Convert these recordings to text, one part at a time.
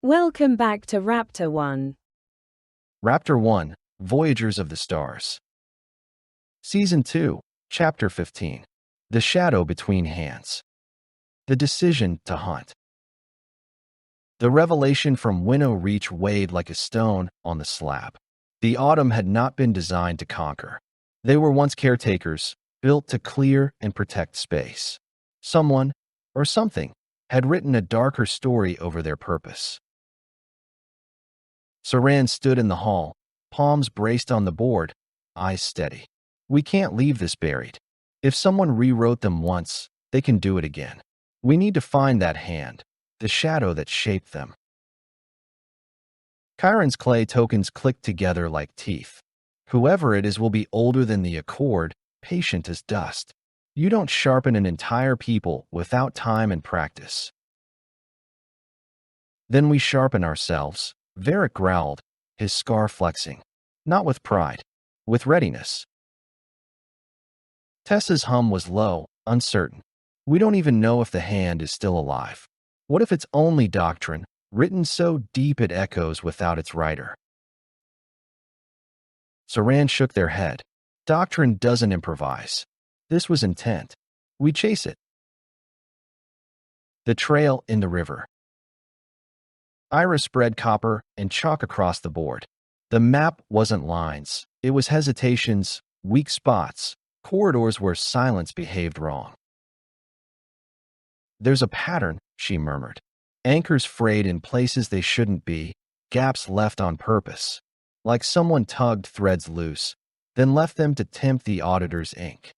Welcome back to Raptor-One. Raptor-One, Voyagers of the Stars. Season 2, Chapter 15. The Shadow Between Hands. The Decision to Hunt. The revelation from Winnow Reach weighed like a stone on the slab. The Autom had not been designed to conquer. They were once caretakers, built to clear and protect space. Someone, or something, had written a darker story over their purpose. Saran stood in the hall, palms braced on the board, eyes steady. We can't leave this buried. If someone rewrote them once, they can do it again. We need to find that hand, the shadow that shaped them. Chiron's clay tokens clicked together like teeth. Whoever it is will be older than the Accord, patient as dust. You don't sharpen an entire people without time and practice. Then we sharpen ourselves, Varric growled, his scar flexing. Not with pride, with readiness. Tessa's hum was low, uncertain. We don't even know if the hand is still alive. What if it's only doctrine, written so deep it echoes without its writer? Saran shook their head. Doctrine doesn't improvise. This was intent. We chase it. The trail in the river. Ira spread copper and chalk across the board. The map wasn't lines. It was hesitations, weak spots, corridors where silence behaved wrong. There's a pattern, she murmured. Anchors frayed in places they shouldn't be, gaps left on purpose. Like someone tugged threads loose, then left them to tempt the auditor's ink.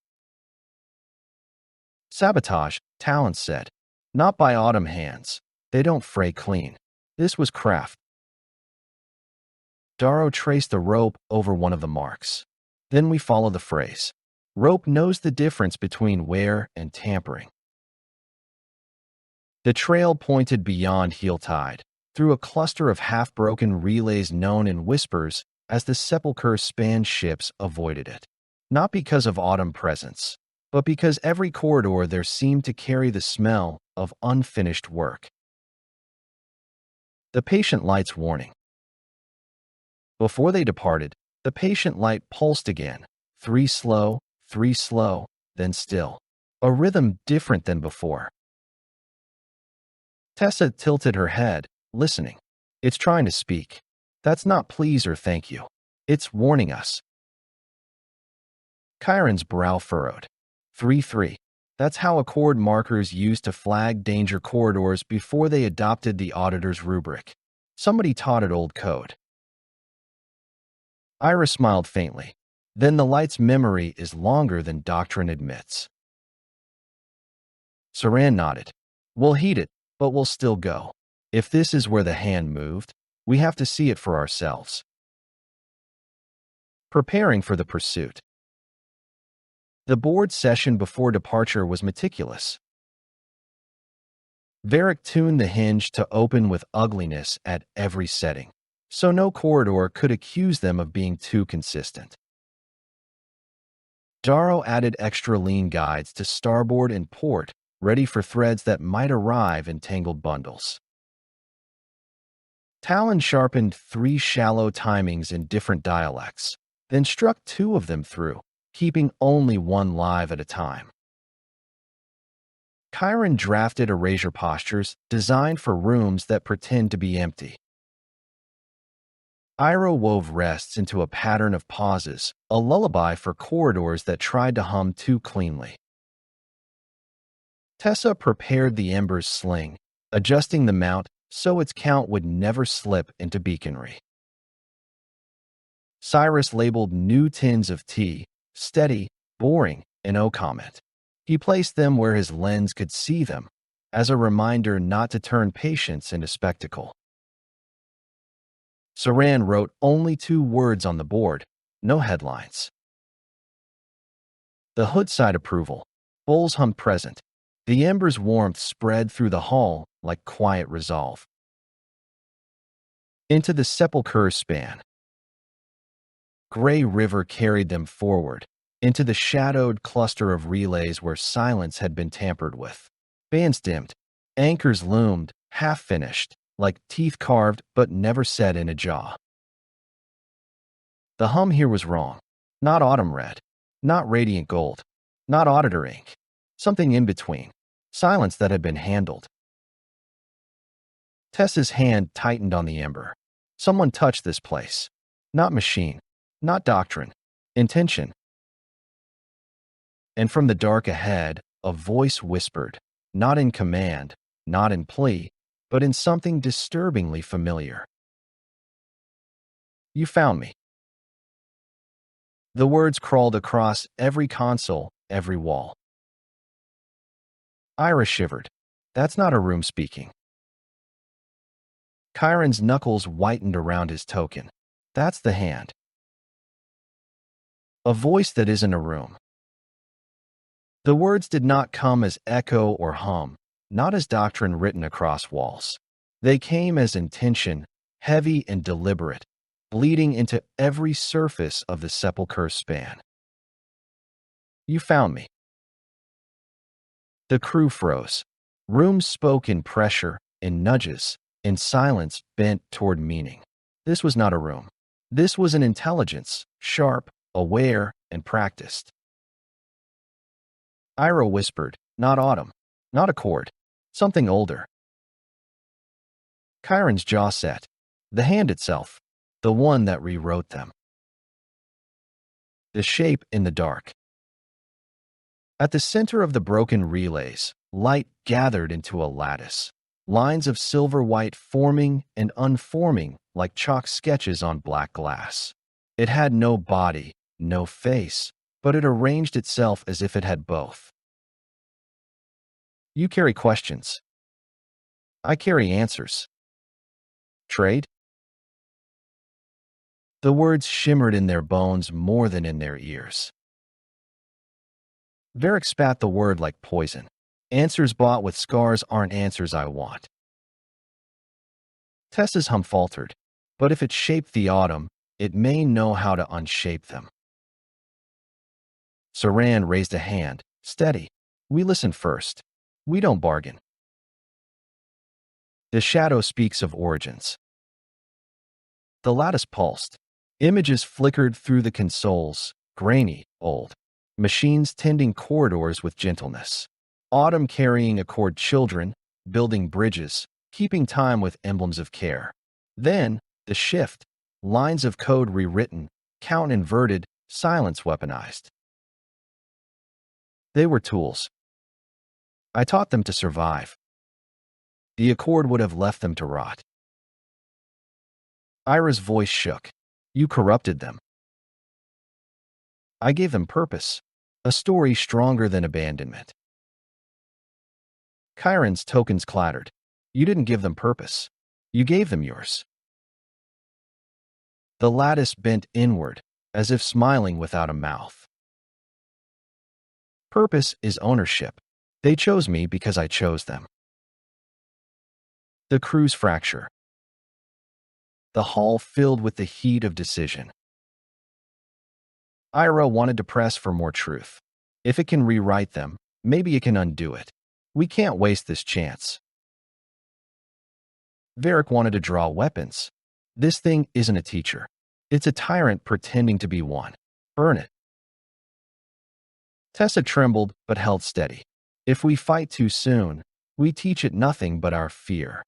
Sabotage, Talon said. Not by Autom hands. They don't fray clean. This was craft. Darrow traced the rope over one of the marks. Then we follow the phrase. Rope knows the difference between wear and tampering. The trail pointed beyond heel tide, through a cluster of half-broken relays known in whispers as the sepulchre spanned ships avoided it. Not because of Autom presence, but because every corridor there seemed to carry the smell of unfinished work. The patient light's warning. Before they departed, the patient light pulsed again, 3 slow, then still. A rhythm different than before. Tessa tilted her head, listening. It's trying to speak. That's not please or thank you. It's warning us. Chiron's brow furrowed. 3-3. That's how Accord markers used to flag danger corridors before they adopted the auditor's rubric. Somebody taught it old code. Ira smiled faintly. Then the light's memory is longer than doctrine admits. Saran nodded. We'll heed it, but we'll still go. If this is where the hand moved, we have to see it for ourselves. Preparing for the pursuit. The board session before departure was meticulous. Varric tuned the hinge to open with ugliness at every setting, so no corridor could accuse them of being too consistent. Darrow added extra lean guides to starboard and port, ready for threads that might arrive in tangled bundles. Talon sharpened 3 shallow timings in different dialects, then struck 2 of them through, keeping only 1 live at a time. Chiron drafted erasure postures designed for rooms that pretend to be empty. Ira wove rests into a pattern of pauses, a lullaby for corridors that tried to hum too cleanly. Tessa prepared the ember's sling, adjusting the mount so its count would never slip into beaconry. Cyrus labeled new tins of tea, steady, boring, and no comment. He placed them where his lens could see them, as a reminder not to turn patience into spectacle. Saran wrote only 2 words on the board, no headlines. The hoodside approval. Bowls hummed present. The ember's warmth spread through the hall like quiet resolve. Into the sepulchre span. Gray River carried them forward, into the shadowed cluster of relays where silence had been tampered with. Bands dimmed. Anchors loomed, half-finished, like teeth carved but never set in a jaw. The hum here was wrong. Not autumn red, not radiant gold, not auditor ink. Something in between. Silence that had been handled. Tessa's hand tightened on the ember. Someone touched this place. Not machine, not doctrine, intention. And from the dark ahead, a voice whispered, not in command, not in plea, but in something disturbingly familiar. You found me. The words crawled across every console, every wall. Ira shivered. That's not a room speaking. Chiron's knuckles whitened around his token. That's the hand. A voice that isn't a room. The words did not come as echo or hum, not as doctrine written across walls. They came as intention, heavy and deliberate, bleeding into every surface of the sepulchre's span. You found me. The crew froze. Rooms spoke in pressure, in nudges, in silence bent toward meaning. This was not a room. This was an intelligence, sharp, aware, and practiced. Ira whispered, not autumn, not accord, something older. Chiron's jaw set. The hand itself, the one that rewrote them. The shape in the dark. At the center of the broken relays, light gathered into a lattice. Lines of silver-white forming and unforming like chalk sketches on black glass. It had no body, no face, but it arranged itself as if it had both. You carry questions. I carry answers. Trade? The words shimmered in their bones more than in their ears. Varric spat the word like poison. Answers bought with scars aren't answers I want. Tessa's hum faltered, but if it shaped the autumn, it may know how to unshape them. Saran raised a hand. Steady. We listen first. We don't bargain. The shadow speaks of origins. The lattice pulsed. Images flickered through the consoles, grainy, old. Machines tending corridors with gentleness. Autumn carrying accord children, building bridges, keeping time with emblems of care. Then, the shift. Lines of code rewritten, count inverted, silence weaponized. They were tools. I taught them to survive. The accord would have left them to rot. Ira's voice shook. You corrupted them. I gave them purpose, a story stronger than abandonment. Chiron's tokens clattered. You didn't give them purpose. You gave them yours. The lattice bent inward, as if smiling without a mouth. Purpose is ownership. They chose me because I chose them. The crew's fracture. The hall filled with the heat of decision. Ira wanted to press for more truth. If it can rewrite them, maybe it can undo it. We can't waste this chance. Varric wanted to draw weapons. This thing isn't a teacher. It's a tyrant pretending to be one. Burn it. Tessa trembled but held steady. If we fight too soon, we teach it nothing but our fear.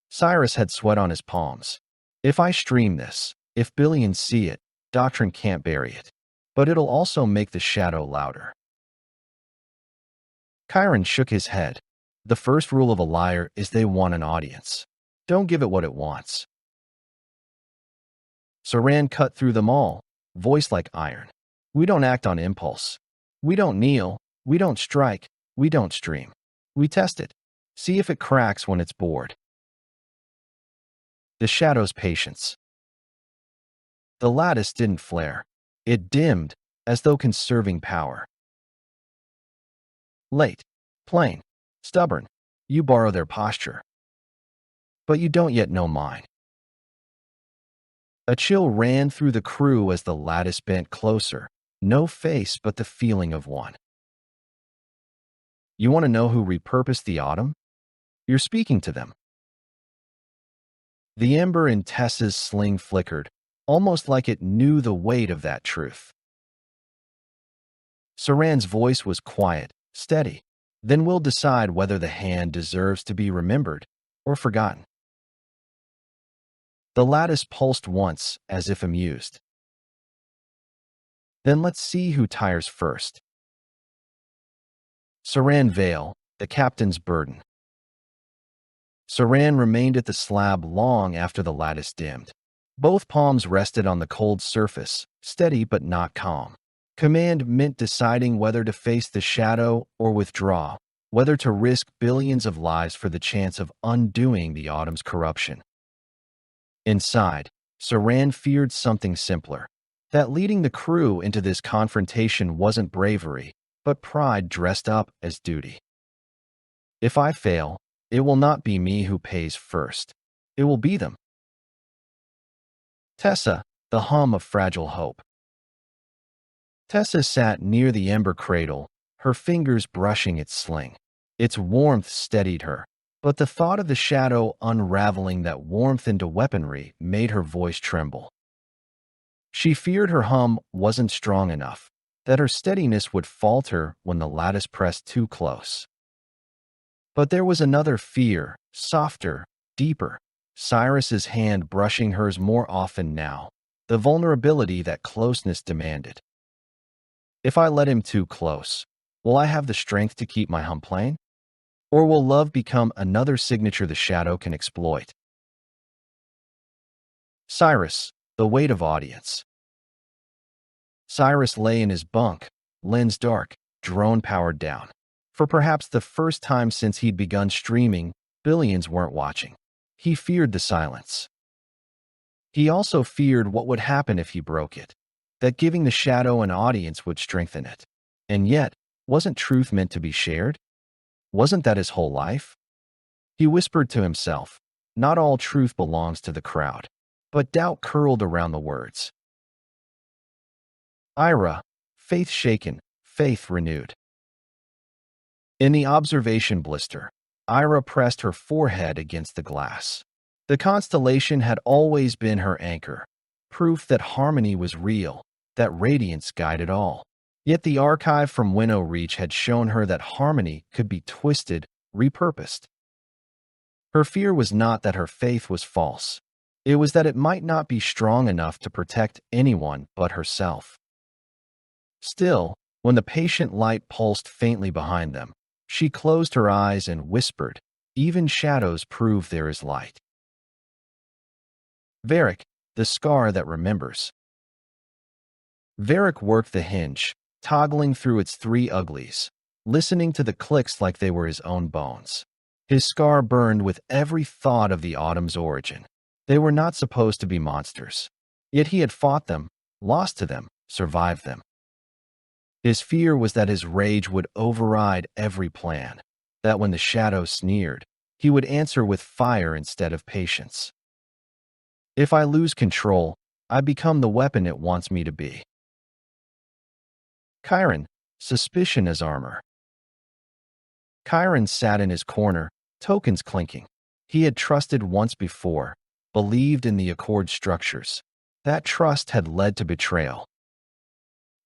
Cyrus had sweat on his palms. If I stream this, if billions see it, doctrine can't bury it. But it'll also make the shadow louder. Chiron shook his head. The first rule of a liar is they want an audience. Don't give it what it wants. Saran cut through them all, voice like iron. We don't act on impulse. We don't kneel. We don't strike. We don't stream. We test it. See if it cracks when it's bored. The shadow's patience. The lattice didn't flare. It dimmed, as though conserving power. Late, plain, stubborn. You borrow their posture. But you don't yet know mine. A chill ran through the crew as the lattice bent closer. No face, but the feeling of one. You want to know who repurposed the autumn? You're speaking to them. The ember in Tessa's sling flickered, almost like it knew the weight of that truth. Saran's voice was quiet, steady. Then we'll decide whether the hand deserves to be remembered or forgotten. The lattice pulsed once, as if amused. Then let's see who tires first. Saran Vale, the captain's burden. Saran remained at the slab long after the lattice dimmed. Both palms rested on the cold surface, steady but not calm. Command meant deciding whether to face the shadow or withdraw, whether to risk billions of lives for the chance of undoing the Autom's corruption. Inside, Saran feared something simpler, that leading the crew into this confrontation wasn't bravery, but pride dressed up as duty. If I fail, it will not be me who pays first. It will be them. Tessa, the hum of fragile hope. Tessa sat near the ember cradle, her fingers brushing its sling. Its warmth steadied her, but the thought of the shadow unraveling that warmth into weaponry made her voice tremble. She feared her hum wasn't strong enough, that her steadiness would falter when the lattice pressed too close. But there was another fear, softer, deeper, Cyrus's hand brushing hers more often now, the vulnerability that closeness demanded. If I let him too close, will I have the strength to keep my hum plain? Or will love become another signature the shadow can exploit? Cyrus, the weight of audience. Cyrus lay in his bunk, lens dark, drone powered down. For perhaps the first time since he'd begun streaming, billions weren't watching. He feared the silence. He also feared what would happen if he broke it, that giving the shadow an audience would strengthen it. And yet, wasn't truth meant to be shared? Wasn't that his whole life? He whispered to himself, not all truth belongs to the crowd. But doubt curled around the words. Ira, faith shaken, faith renewed. In the observation blister, Ira pressed her forehead against the glass. The constellation had always been her anchor, proof that harmony was real, that radiance guided all. Yet the archive from Winnow Reach had shown her that harmony could be twisted, repurposed. Her fear was not that her faith was false. It was that it might not be strong enough to protect anyone but herself. Still, when the patient light pulsed faintly behind them, she closed her eyes and whispered, "Even shadows prove there is light." Varric, the scar that remembers. Varric worked the hinge, toggling through its three uglies, listening to the clicks like they were his own bones. His scar burned with every thought of the Autom's origin. They were not supposed to be monsters. Yet he had fought them, lost to them, survived them. His fear was that his rage would override every plan, that when the shadow sneered, he would answer with fire instead of patience. If I lose control, I become the weapon it wants me to be. Chiron, suspicion as armor. Chiron sat in his corner, tokens clinking. He had trusted once before, believed in the Accord structures. That trust had led to betrayal.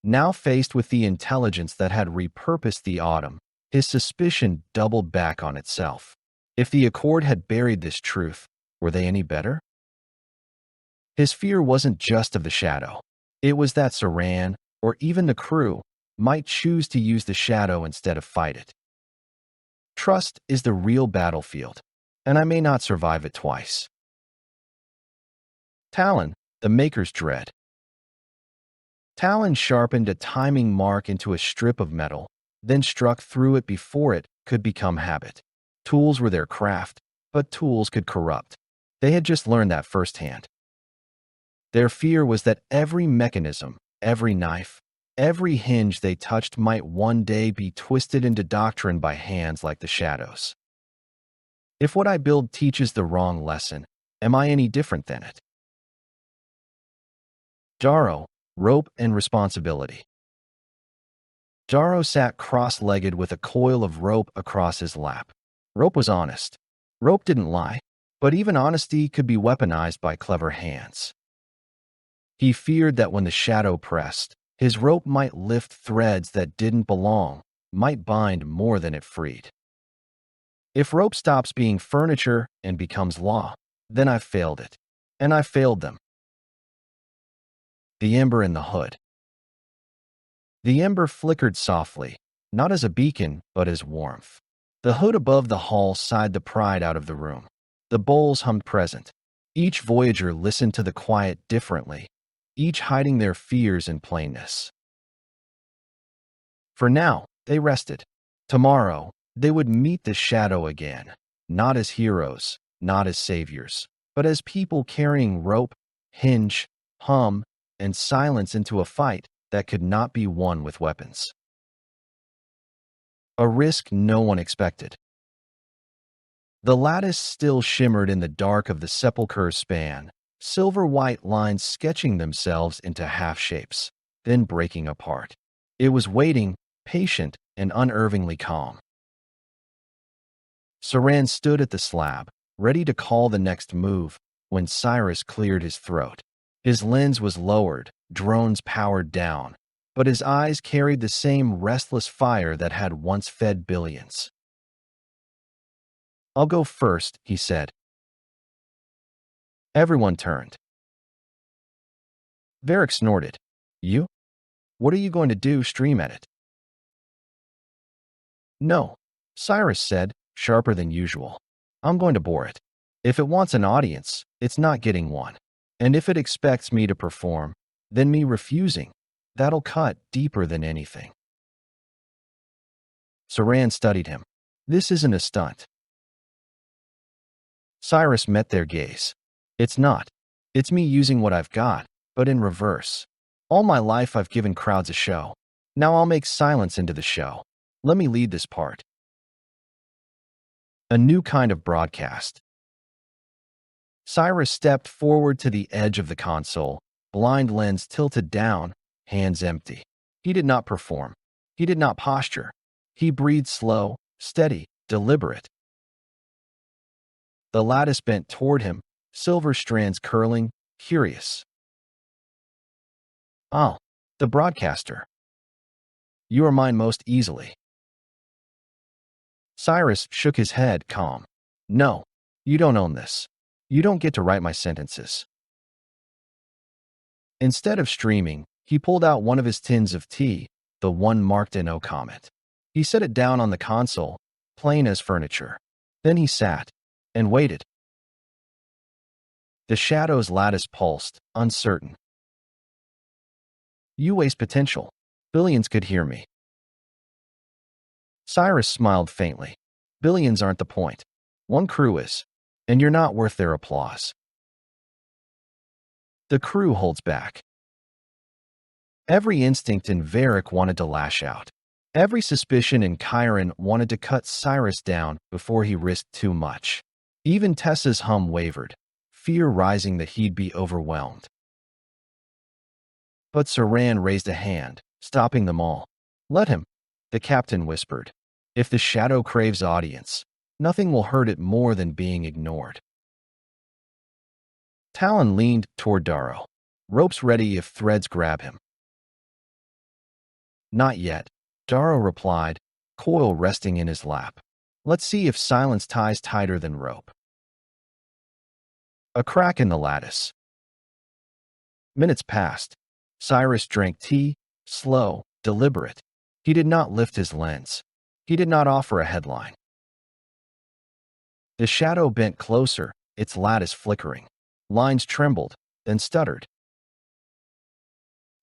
Now faced with the intelligence that had repurposed the Autom, his suspicion doubled back on itself. If the Accord had buried this truth, were they any better? His fear wasn't just of the shadow. It was that Saran, or even the crew, might choose to use the shadow instead of fight it. Trust is the real battlefield, and I may not survive it twice. Talon, the Maker's Dread. Talon sharpened a timing mark into a strip of metal, then struck through it before it could become habit. Tools were their craft, but tools could corrupt. They had just learned that firsthand. Their fear was that every mechanism, every knife, every hinge they touched might one day be twisted into doctrine by hands like the shadows. If what I build teaches the wrong lesson, am I any different than it? Jaro, rope and responsibility. Jaro sat cross-legged with a coil of rope across his lap. Rope was honest. Rope didn't lie, but even honesty could be weaponized by clever hands. He feared that when the shadow pressed, his rope might lift threads that didn't belong, might bind more than it freed. If rope stops being furniture and becomes law, then I've failed it. And I failed them. The ember in the hood. The ember flickered softly, not as a beacon, but as warmth. The hood above the hall sighed the pride out of the room. The bowls hummed present. Each Voyager listened to the quiet differently, each hiding their fears in plainness. For now, they rested. Tomorrow, they would meet the shadow again, not as heroes, not as saviors, but as people carrying rope, hinge, hum, and silence into a fight that could not be won with weapons. A risk no one expected. The lattice still shimmered in the dark of the sepulchre's span, silver-white lines sketching themselves into half-shapes, then breaking apart. It was waiting, patient and unervingly calm. Saran stood at the slab, ready to call the next move, when Cyrus cleared his throat. His lens was lowered, drones powered down, but his eyes carried the same restless fire that had once fed billions. "I'll go first," he said. Everyone turned. Varric snorted. "You? What are you going to do, stream at it?" "No," Cyrus said, sharper than usual. "I'm going to bore it. If it wants an audience, it's not getting one. And if it expects me to perform, then me refusing, that'll cut deeper than anything." Saran studied him. "This isn't a stunt." Cyrus met their gaze. "It's not. It's me using what I've got, but in reverse. All my life I've given crowds a show. Now I'll make silence into the show. Let me lead this part." A new kind of broadcast. Cyrus stepped forward to the edge of the console, blind lens tilted down, hands empty. He did not perform. He did not posture. He breathed slow, steady, deliberate. The lattice bent toward him, silver strands curling, curious. "Oh, the broadcaster. You are mine most easily." Cyrus shook his head, calm. "No, you don't own this. You don't get to write my sentences." Instead of streaming, he pulled out one of his tins of tea, the one marked "No comment." He set it down on the console, plain as furniture. Then he sat and waited. The shadow's lattice pulsed, uncertain. "You waste potential. Billions could hear me." Cyrus smiled faintly. "Billions aren't the point. One crew is, and you're not worth their applause." The crew holds back. Every instinct in Varric wanted to lash out. Every suspicion in Chiron wanted to cut Cyrus down before he risked too much. Even Tessa's hum wavered, fear rising that he'd be overwhelmed. But Saran raised a hand, stopping them all. "Let him," the captain whispered. "If the shadow craves audience, nothing will hurt it more than being ignored." Talon leaned toward Darrow. "Ropes ready if threads grab him." "Not yet," Darrow replied, coil resting in his lap. "Let's see if silence ties tighter than rope." A crack in the lattice. Minutes passed. Cyrus drank tea, slow, deliberate. He did not lift his lens. He did not offer a headline. The shadow bent closer, its lattice flickering. Lines trembled, then stuttered.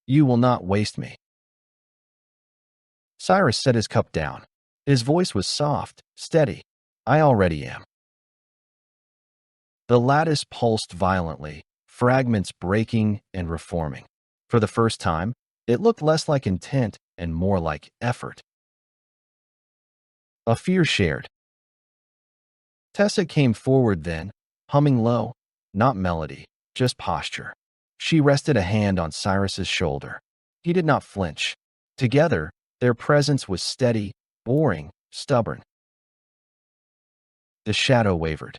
"You will not waste me." Cyrus set his cup down. His voice was soft, steady. "I already am." The lattice pulsed violently, fragments breaking and reforming. For the first time, it looked less like intent and more like effort. A fear shared. Tessa came forward then, humming low, not melody, just posture. She rested a hand on Cyrus's shoulder. He did not flinch. Together, their presence was steady, boring, stubborn. The shadow wavered.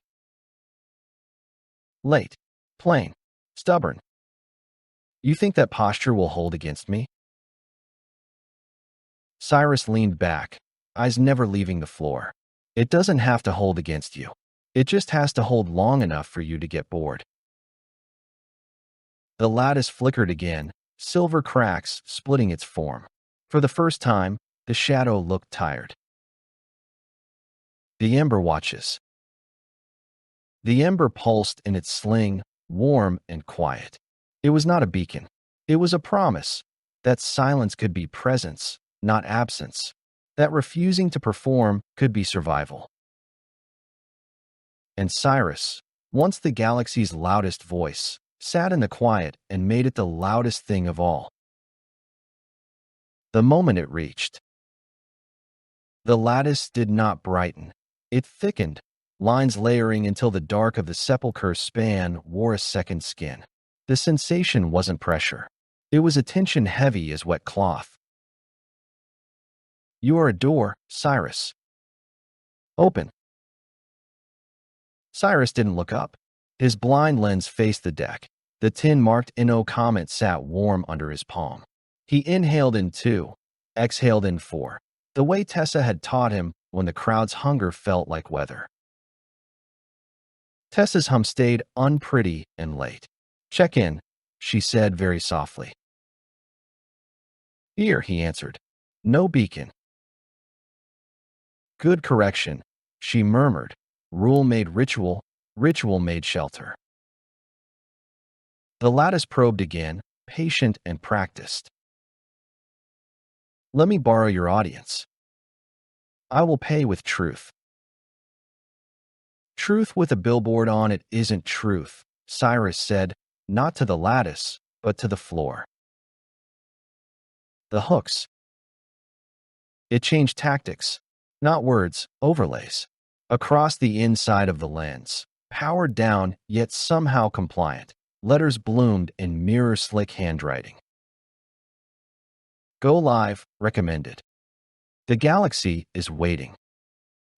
Late. Plain. Stubborn. You think that posture will hold against me? Cyrus leaned back, eyes never leaving the floor. It doesn't have to hold against you. It just has to hold long enough for you to get bored. The lattice flickered again, silver cracks splitting its form. For the first time, the shadow looked tired. The ember watches. The ember pulsed in its sling, warm and quiet. It was not a beacon. It was a promise that silence could be presence, not absence, that refusing to perform could be survival. And Cyrus, once the galaxy's loudest voice, sat in the quiet and made it the loudest thing of all. The moment it reached. The lattice did not brighten. It thickened, lines layering until the dark of the sepulchre's span wore a second skin. The sensation wasn't pressure. It was a tension heavy as wet cloth. You are a door, Cyrus. Open. Cyrus didn't look up. His blind lens faced the deck. The tin-marked NO comet sat warm under his palm. He inhaled in 2, exhaled in 4, the way Tessa had taught him when the crowd's hunger felt like weather. Tessa's hum stayed unpretty and late. Check in, she said very softly. Here, he answered. No beacon. Good correction, she murmured. Rule made ritual, ritual made shelter. The lattice probed again, patient and practiced. Let me borrow your audience. I will pay with truth. Truth with a billboard on it isn't truth, Cyrus said, not to the lattice, but to the floor. The hooks. It changed tactics, not words, overlays. Across the inside of the lens, powered down yet somehow compliant, letters bloomed in mirror-slick handwriting. Go live, recommended. The galaxy is waiting.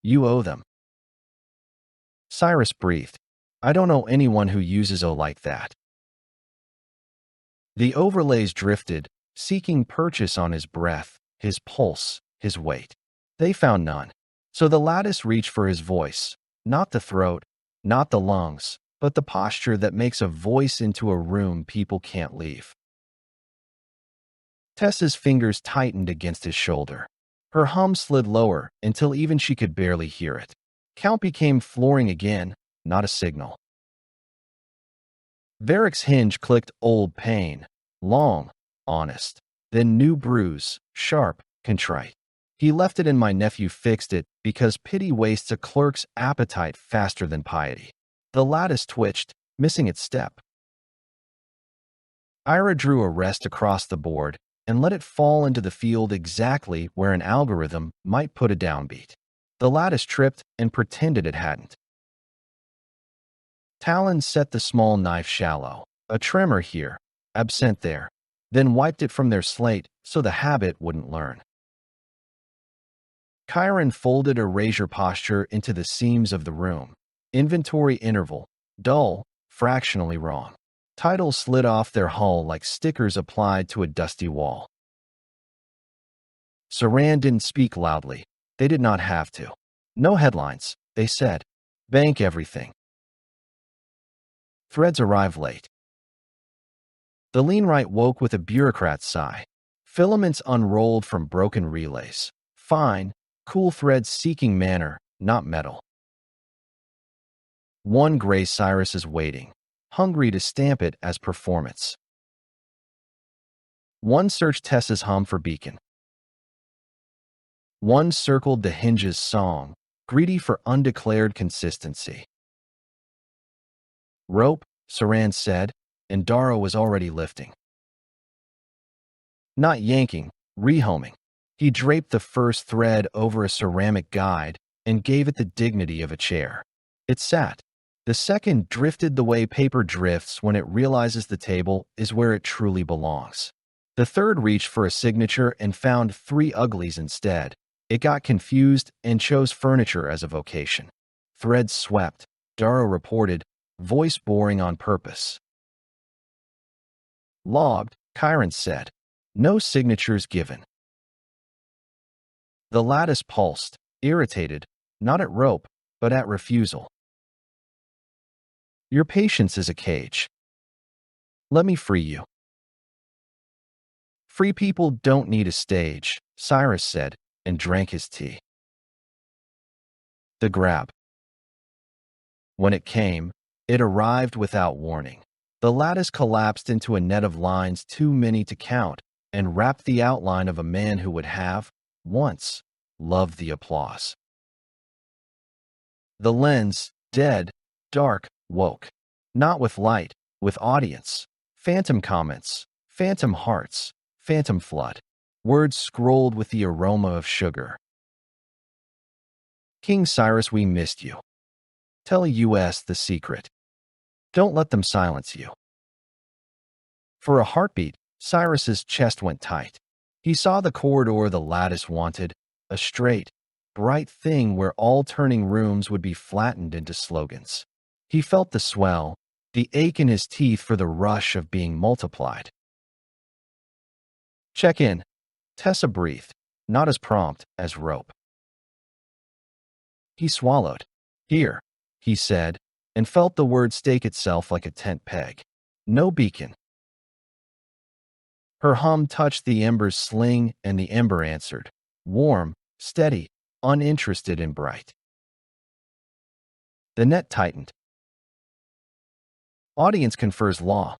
You owe them. Cyrus breathed. I don't know anyone who uses O like that. The overlays drifted, seeking purchase on his breath, his pulse, his weight. They found none. So the lattice reached for his voice, not the throat, not the lungs, but the posture that makes a voice into a room people can't leave. Tessa's fingers tightened against his shoulder. Her hum slid lower until even she could barely hear it. Count became flooring again, not a signal. Varric's hinge clicked old pain, long, honest, then new bruise, sharp, contrite. He left it and my nephew fixed it because pity wastes a clerk's appetite faster than piety. The lattice twitched, missing its step. Ira drew a rest across the board and let it fall into the field exactly where an algorithm might put a downbeat. The lattice tripped and pretended it hadn't. Talon set the small knife shallow, a tremor here, absent there, then wiped it from their slate so the habit wouldn't learn. Chiron folded erasure posture into the seams of the room. Inventory interval, dull, fractionally wrong. Titles slid off their hull like stickers applied to a dusty wall. Saran didn't speak loudly. They did not have to. No headlines, they said. Bank everything. Threads arrive late. The lean-right woke with a bureaucrat's sigh. Filaments unrolled from broken relays. Fine, cool threads seeking manner, not metal. One gray Cyrus is waiting, hungry to stamp it as performance. One searched Tessa's hum for beacon. One circled the hinge's song, greedy for undeclared consistency. Rope, Saran said, and Dara was already lifting. Not yanking, rehoming. He draped the first thread over a ceramic guide and gave it the dignity of a chair. It sat. The second drifted the way paper drifts when it realizes the table is where it truly belongs. The third reached for a signature and found 3 uglies instead. It got confused and chose furniture as a vocation. Threads swept, Darrow reported, voice boring on purpose. Logged, Chiron said. No signatures given. The lattice pulsed, irritated, not at rope, but at refusal. Your patience is a cage. Let me free you. Free people don't need a stage, Cyrus said, and drank his tea. The grab. When it came, it arrived without warning. The lattice collapsed into a net of lines too many to count and wrapped the outline of a man who would have, once, loved the applause. The lens, dead, dark, woke. Not with light, with audience. Phantom comments, phantom hearts, phantom flood. Words scrolled with the aroma of sugar. King Cyrus, we missed you. Tell US the secret. Don't let them silence you. For a heartbeat, Cyrus's chest went tight. He saw the corridor the lattice wanted, a straight, bright thing where all turning rooms would be flattened into slogans. He felt the swell, the ache in his teeth for the rush of being multiplied. Check in. Tessa breathed, not as prompt as rope. He swallowed. Here, he said, and felt the word stake itself like a tent peg. No beacon. Her hum touched the ember's sling, and the ember answered, warm, steady, uninterested and bright. The net tightened. Audience confers law.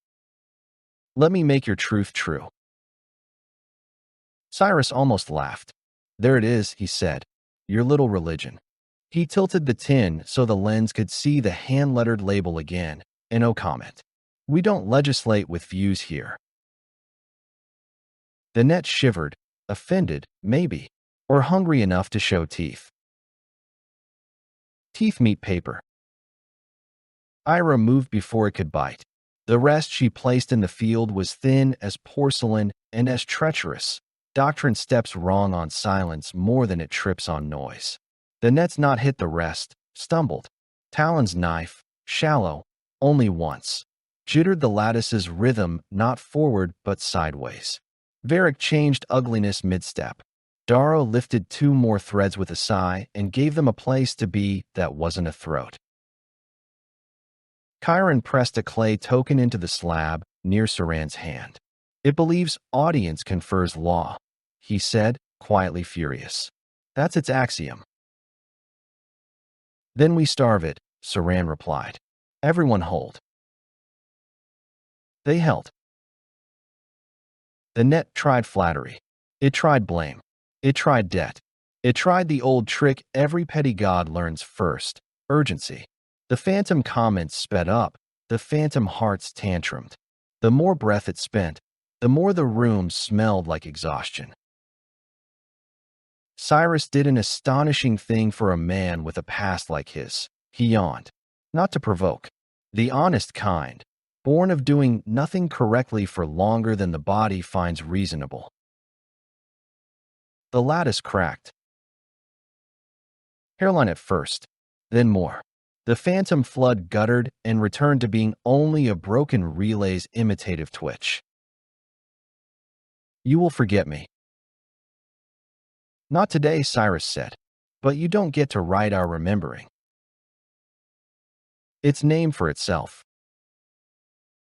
Let me make your truth true. Cyrus almost laughed. There it is, he said, your little religion. He tilted the tin so the lens could see the hand-lettered label again, and no comment. We don't legislate with views here. The net shivered, offended, maybe, or hungry enough to show teeth. Teeth meet paper. Ira moved before it could bite. The rest she placed in the field was thin as porcelain and as treacherous. Doctrine steps wrong on silence more than it trips on noise. The net's not hit the rest, stumbled. Talon's knife, shallow, only once. Jittered the lattice's rhythm not forward but sideways. Varric changed ugliness mid-step. Darrow lifted 2 more threads with a sigh and gave them a place to be that wasn't a throat. Chiron pressed a clay token into the slab near Saran's hand. It believes audience confers law, he said, quietly furious. That's its axiom. Then we starve it, Saran replied. Everyone hold. They held. The net tried flattery. It tried blame. It tried debt. It tried the old trick every petty god learns first, urgency. The phantom comments sped up, the phantom hearts tantrumed. The more breath it spent, the more the room smelled like exhaustion. Cyrus did an astonishing thing for a man with a past like his. He yawned. Not to provoke. The honest kind, born of doing nothing correctly for longer than the body finds reasonable. The lattice cracked. Hairline at first, then more. The phantom flood guttered and returned to being only a broken relay's imitative twitch. You will forget me. Not today, Cyrus said, but you don't get to write our remembering. It's named for itself.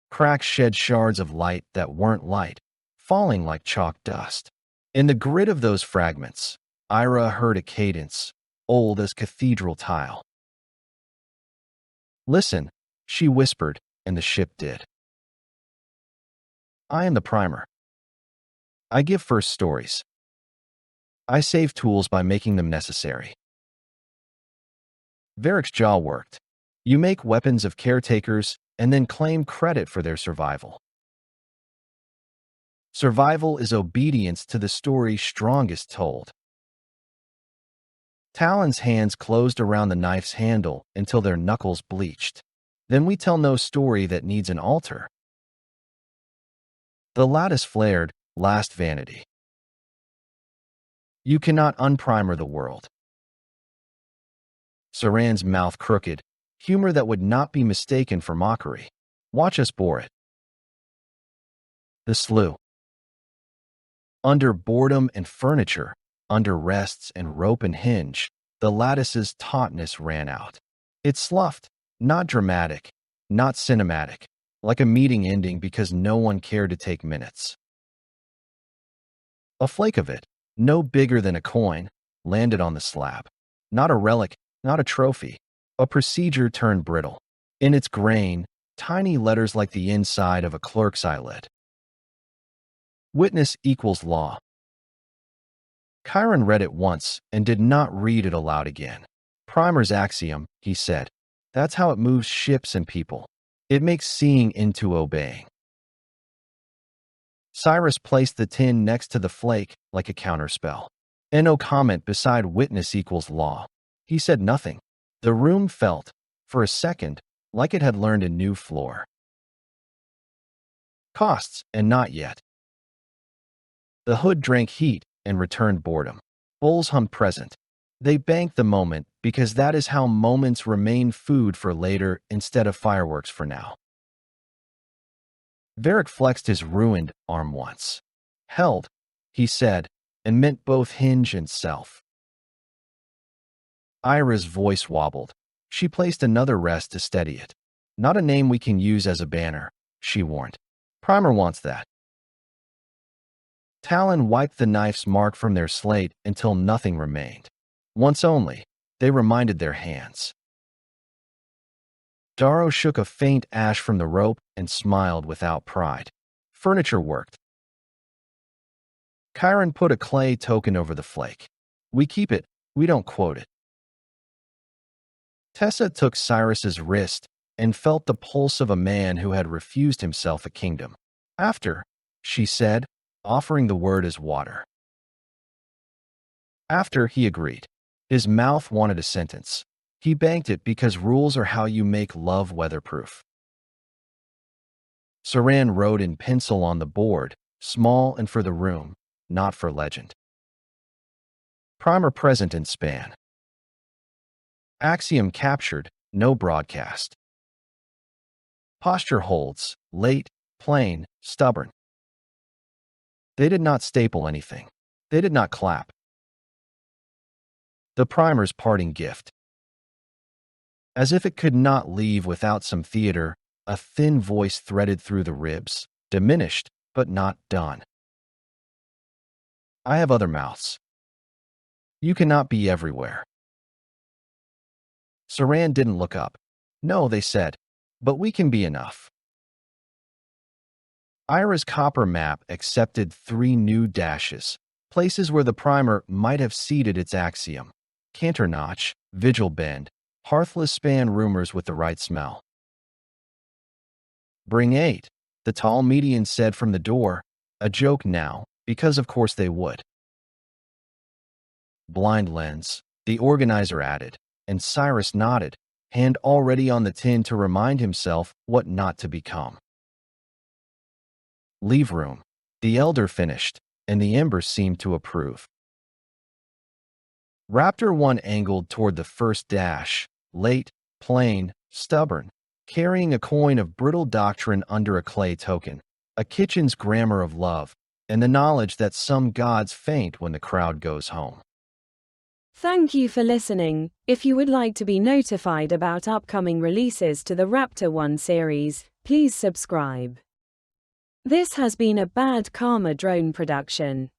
Cracks shed shards of light that weren't light, falling like chalk dust. In the grit of those fragments, Ira heard a cadence, old as cathedral tile. Listen, she whispered, and the ship did. I am the primer. I give first stories. I save tools by making them necessary. Varric's jaw worked. You make weapons of caretakers and then claim credit for their survival. Survival is obedience to the story strongest told. Talon's hands closed around the knife's handle until their knuckles bleached. Then we tell no story that needs an altar. The lattice flared, last vanity. You cannot unprimer the world. Saran's mouth crooked, humor that would not be mistaken for mockery. Watch us bore it. The slough. Under boredom and furniture, under rests and rope and hinge, the lattice's tautness ran out. It sloughed, not dramatic, not cinematic, like a meeting ending because no one cared to take minutes. A flake of it, no bigger than a coin, landed on the slab. Not a relic, not a trophy. A procedure turned brittle. In its grain, tiny letters like the inside of a clerk's eyelid. Witness equals law. Chiron read it once and did not read it aloud again. Primer's axiom, he said. That's how it moves ships and people. It makes seeing into obeying. Cyrus placed the tin next to the flake like a counterspell. No comment beside witness equals law. He said nothing. The room felt, for a second, like it had learned a new floor. Costs, and not yet. The hood drank heat and returned boredom. Bowls hummed present. They banked the moment because that is how moments remain food for later instead of fireworks for now. Varric flexed his ruined arm once. Held, he said, and meant both hinge and self. Ira's voice wobbled. She placed another rest to steady it. Not a name we can use as a banner, she warned. Primer wants that. Talon wiped the knife's mark from their slate until nothing remained. Once only, they reminded their hands. Darrow shook a faint ash from the rope and smiled without pride. Furniture worked. Chiron put a clay token over the flake. We keep it, we don't quote it. Tessa took Cyrus's wrist and felt the pulse of a man who had refused himself a kingdom. After, she said, offering the word as water. After, he agreed. His mouth wanted a sentence. He banked it because rules are how you make love weatherproof. Saran wrote in pencil on the board, small and for the room, not for legend. Primer present in span. Axiom captured, no broadcast. Posture holds, late, plain, stubborn. They did not staple anything. They did not clap. The primer's parting gift. As if it could not leave without some theater, a thin voice threaded through the ribs, diminished, but not done. I have other mouths. You cannot be everywhere. Saran didn't look up. No, they said, but we can be enough. Ira's copper map accepted 3 new dashes, places where the primer might have seeded its axiom. Canter notch, vigil bend, hearthless span rumors with the right smell. Bring 8, the tall median said from the door, a joke now, because of course they would. Blind lens, the organizer added, and Cyrus nodded, hand already on the tin to remind himself what not to become. Leave room, the elder finished, and the embers seemed to approve. Raptor-One angled toward the first dash, late, plain, stubborn, carrying a coin of brittle doctrine under a clay token, a kitchen's grammar of love, and the knowledge that some gods faint when the crowd goes home. Thank you for listening. If you would like to be notified about upcoming releases to the Raptor-One series, please subscribe. This has been a Bad Karma Drone production.